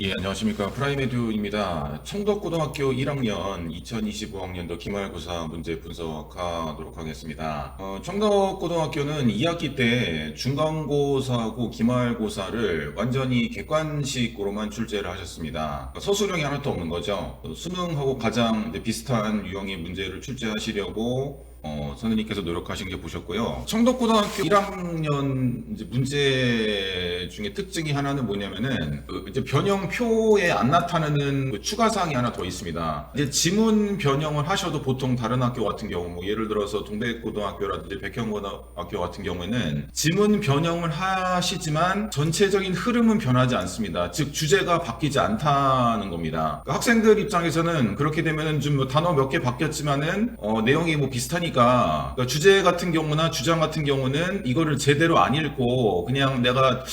예, 안녕하십니까. 프라임에듀입니다. 청덕고등학교 1학년 2025학년도 기말고사 문제 분석하도록 하겠습니다. 청덕고등학교는 2학기 때 중간고사하고 기말고사를 완전히 객관식으로만 출제를 하셨습니다. 서술형이 하나도 없는 거죠. 수능하고 가장 이제 비슷한 유형의 문제를 출제하시려고 선생님께서 노력하신 게 보셨고요. 청덕고등학교 1학년 이제 문제 중에 특징이 하나는 뭐냐면은 이제 변형표에 안 나타나는 추가 사항이 하나 더 있습니다. 이제 지문 변형을 하셔도 보통 다른 학교 같은 경우 뭐 예를 들어서 동백고등학교라든지 백현고등학교 같은 경우에는 지문 변형을 하시지만 전체적인 흐름은 변하지 않습니다. 즉 주제가 바뀌지 않다는 겁니다. 그러니까 학생들 입장에서는 그렇게 되면은 좀 뭐 단어 몇 개 바뀌었지만은 내용이 뭐 비슷하니까 그러니까 주제 같은 경우나 주장 같은 경우는 이거를 제대로 안 읽고 그냥 내가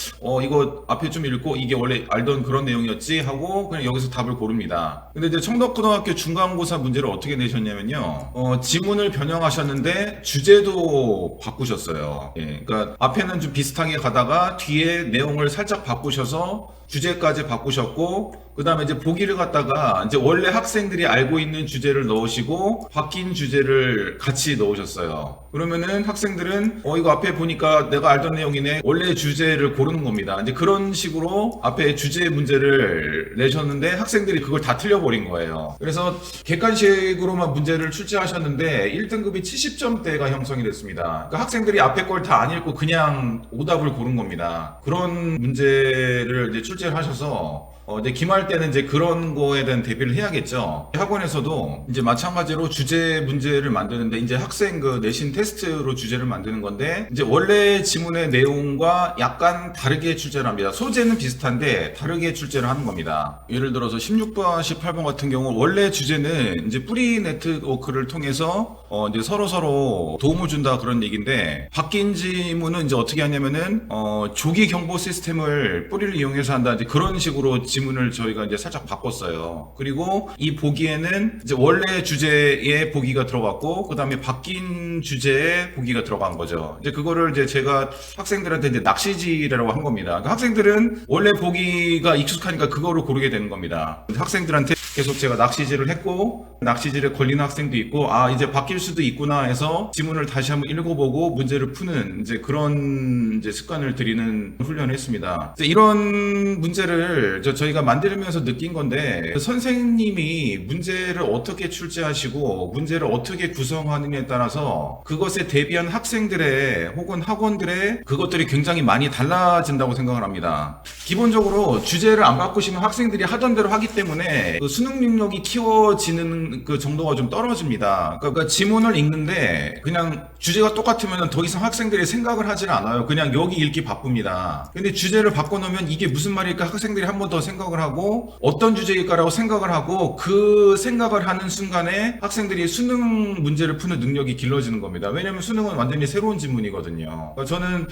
이거 앞에 좀 읽고 이게 원래 알던 그런 내용이었지 하고 그냥 여기서 답을 고릅니다. 근데 이제 청덕고등학교 중간고사 문제를 어떻게 내셨냐면요. 지문을 변형하셨는데 주제도 바꾸셨어요. 예, 그러니까 앞에는 좀 비슷하게 가다가 뒤에 내용을 살짝 바꾸셔서 주제까지 바꾸셨고 그 다음에 이제 보기를 갖다가 이제 원래 학생들이 알고 있는 주제를 넣으시고 바뀐 주제를 같이 넣으셨어요. 그러면은 학생들은 이거 앞에 보니까 내가 알던 내용이네. 원래 주제를 고르는 겁니다. 이제 그런 식으로 앞에 주제 문제를 내셨는데 학생들이 그걸 다 틀려버린 거예요. 그래서 객관식으로만 문제를 출제하셨는데 1등급이 70점대가 형성이 됐습니다. 그러니까 학생들이 앞에 걸 다 안 읽고 그냥 오답을 고른 겁니다. 그런 문제를 이제 출제를 하셔서 이제 기말 때는 이제 그런 거에 대한 대비를 해야겠죠. 학원에서도 이제 마찬가지로 주제 문제를 만드는데 이제 학생 그 내신 테스트로 주제를 만드는 건데 이제 원래 지문의 내용과 약간 다르게 출제를 합니다. 소재는 비슷한데 다르게 출제를 하는 겁니다. 예를 들어서 16번, 18번 같은 경우 원래 주제는 이제 뿌리 네트워크를 통해서 이제 서로 도움을 준다 그런 얘기인데 바뀐 지문은 이제 어떻게 하냐면은 조기 경보 시스템을 뿌리를 이용해서 한다 이제 그런 식으로 지문을 저희가 이제 살짝 바꿨어요. 그리고 이 보기에는 이제 원래 주제에 보기가 들어갔고 그 다음에 바뀐 주제에 보기가 들어간 거죠. 이제 그거를 이제 제가 학생들한테 이제 낚시질이라고 한 겁니다. 그러니까 학생들은 원래 보기가 익숙하니까 그거를 고르게 되는 겁니다. 학생들한테 계속 제가 낚시질을 했고 낚시질에 걸리는 학생도 있고 이제 바뀔 수도 있구나 해서 지문을 다시 한번 읽어보고 문제를 푸는 이제 그런 이제 습관을 들이는 훈련을 했습니다. 이런 문제를 저희가 만들면서 느낀 건데 선생님이 문제를 어떻게 출제하시고 문제를 어떻게 구성하느냐에 따라서 그것에 대비한 학생들의 혹은 학원들의 그것들이 굉장히 많이 달라진다고 생각을 합니다. 기본적으로 주제를 안 바꾸시면 학생들이 하던 대로 하기 때문에 그 수능 능력이 키워지는 그 정도가 좀 떨어집니다. 그러니까 지문을 읽는데 그냥 주제가 똑같으면 더 이상 학생들이 생각을 하질 않아요. 그냥 여기 읽기 바쁩니다. 근데 주제를 바꿔놓으면 이게 무슨 말일까 학생들이 한 번 더 생각을 하고 어떤 주제일까라고 생각을 하고 그 생각을 하는 순간에 학생들이 수능 문제를 푸는 능력이 길러지는 겁니다. 왜냐하면 수능은 완전히 새로운 지문이거든요. 그러니까 저는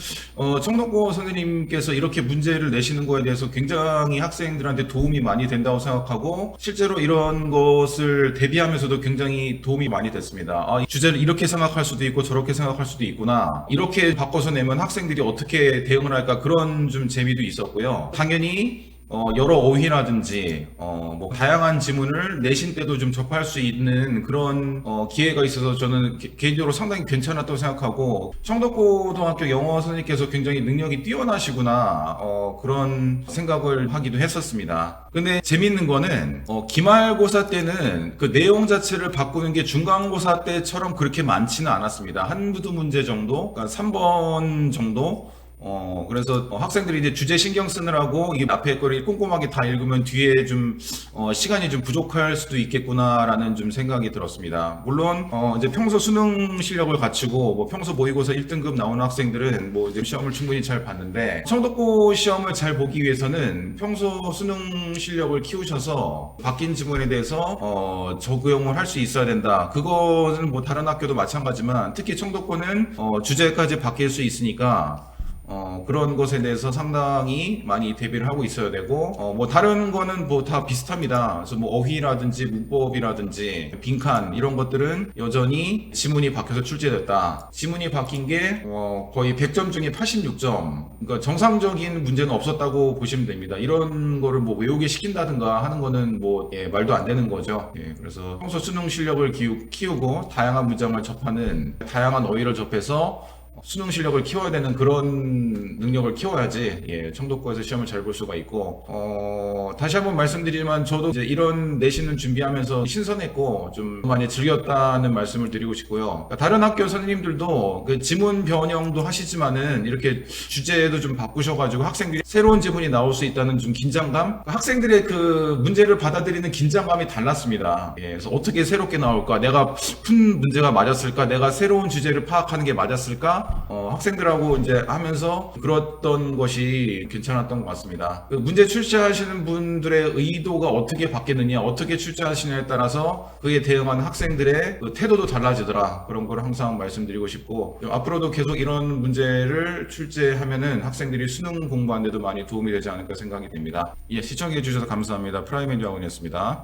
청덕고 선생님께서 이렇게 문제를 내시는 거에 대해서 굉장히 학생들한테 도움이 많이 된다고 생각하고 실제로 이런 것을 대비하면서도 굉장히 도움이 많이 됐습니다. 이 주제를 이렇게 생각할 수도 있고 저렇게 생각할 수도 있구나. 이렇게 바꿔서 내면 학생들이 어떻게 대응을 할까 그런 좀 재미도 있었고요. 당연히 여러 어휘라든지 뭐 다양한 지문을 내신 때도 좀 접할 수 있는 그런 기회가 있어서 저는 개인적으로 상당히 괜찮았다고 생각하고 청덕고등학교 영어 선생님께서 굉장히 능력이 뛰어나시구나 그런 생각을 하기도 했었습니다. 근데 재밌는 거는 기말고사 때는 그 내용 자체를 바꾸는 게 중간고사 때처럼 그렇게 많지는 않았습니다. 한두 문제 정도, 그러니까 3번 정도. 그래서 학생들이 이제 주제 신경 쓰느라고 이게 앞에 거를 꼼꼼하게 다 읽으면 뒤에 좀 시간이 좀 부족할 수도 있겠구나라는 좀 생각이 들었습니다. 물론 이제 평소 수능 실력을 갖추고 뭐 평소 모의고사 1등급 나오는 학생들은 뭐 이제 시험을 충분히 잘 봤는데 청덕고 시험을 잘 보기 위해서는 평소 수능 실력을 키우셔서 바뀐 지문에 대해서 적용을 할 수 있어야 된다. 그거는 뭐 다른 학교도 마찬가지지만 특히 청덕고는 주제까지 바뀔 수 있으니까 그런 것에 대해서 상당히 많이 대비를 하고 있어야 되고, 뭐 다른 거는 뭐 다 비슷합니다. 그래서 뭐 어휘라든지 문법이라든지 빈칸 이런 것들은 여전히 지문이 바뀌어서 출제됐다. 지문이 바뀐 게 거의 100점 중에 86점. 그러니까 정상적인 문제는 없었다고 보시면 됩니다. 이런 거를 뭐 외우게 시킨다든가 하는 거는 뭐 말도 안 되는 거죠. 그래서 평소 수능 실력을 키우고 다양한 문장을 접하는, 다양한 어휘를 접해서 수능 실력을 키워야 되는 그런 능력을 키워야지 청도권에서 시험을 잘 볼 수가 있고, 다시 한번 말씀드리지만 저도 이제 이런 내신을 준비하면서 신선했고 좀 많이 즐겼다는 말씀을 드리고 싶고요. 그러니까 다른 학교 선생님들도 그 지문 변형도 하시지만은 이렇게 주제도 좀 바꾸셔가지고 학생들이 새로운 지문이 나올 수 있다는 좀 긴장감, 학생들의 그 문제를 받아들이는 긴장감이 달랐습니다. 그래서 어떻게 새롭게 나올까, 내가 푼 문제가 맞았을까, 내가 새로운 주제를 파악하는 게 맞았을까, 학생들하고 이제 하면서 그랬던 것이 괜찮았던 것 같습니다. 그 문제 출제하시는 분들의 의도가 어떻게 바뀌느냐, 어떻게 출제하시냐에 따라서 그에 대응하는 학생들의 그 태도도 달라지더라. 그런 걸 항상 말씀드리고 싶고, 앞으로도 계속 이런 문제를 출제하면은 학생들이 수능 공부하는 데도 많이 도움이 되지 않을까 생각이 됩니다. 시청해 주셔서 감사합니다. 프라이맨 자원이었습니다.